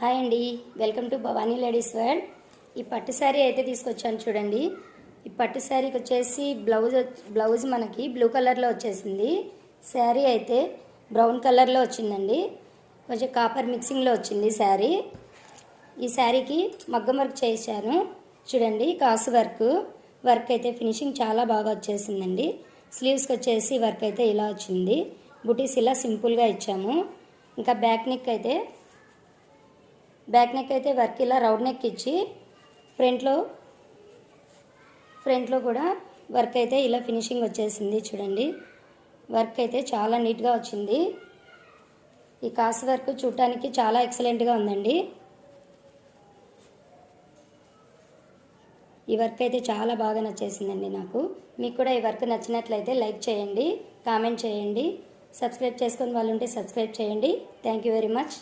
Hi అండి, welcome to Bhavani ladies world. ఈ పట్టు శారీ అయితే తీసుకొచ్చాను చూడండి. ఈ పట్టు శారీకి వచ్చేసి బ్లౌజ్ మనకి బ్లూ కలర్లో వచ్చేసింది. శారీ అయితే బ్రౌన్ కలర్లో వచ్చిందండి. కొంచెం కాపర్ మిక్సింగ్లో వచ్చింది శారీ. ఈ శారీకి మగ్గం వర్క్ చేశాను చూడండి. కాసు వర్క్ అయితే ఫినిషింగ్ చాలా బాగా వచ్చేసిందండి. స్లీవ్స్కి వచ్చేసి వర్క్ అయితే ఇలా వచ్చింది. బుటీస్ ఇలా సింపుల్గా ఇచ్చాము. ఇంకా బ్యాక్ నెక్ అయితే వర్క్ ఇలా రౌండ్ నెక్ ఇచ్చి ఫ్రంట్లో కూడా వర్క్ అయితే ఇలా ఫినిషింగ్ వచ్చేసింది చూడండి. వర్క్ అయితే చాలా నీట్గా వచ్చింది. ఈ కాసు వర్క్ చూడటానికి చాలా ఎక్సలెంట్గా ఉందండి. ఈ వర్క్ అయితే చాలా బాగా నచ్చేసిందండి నాకు. మీకు కూడా ఈ వర్క్ నచ్చినట్లయితే లైక్ చేయండి, కామెంట్ చేయండి, సబ్స్క్రైబ్ చేసుకుని వాళ్ళు ఉంటే సబ్స్క్రైబ్ చేయండి. Thank you very much.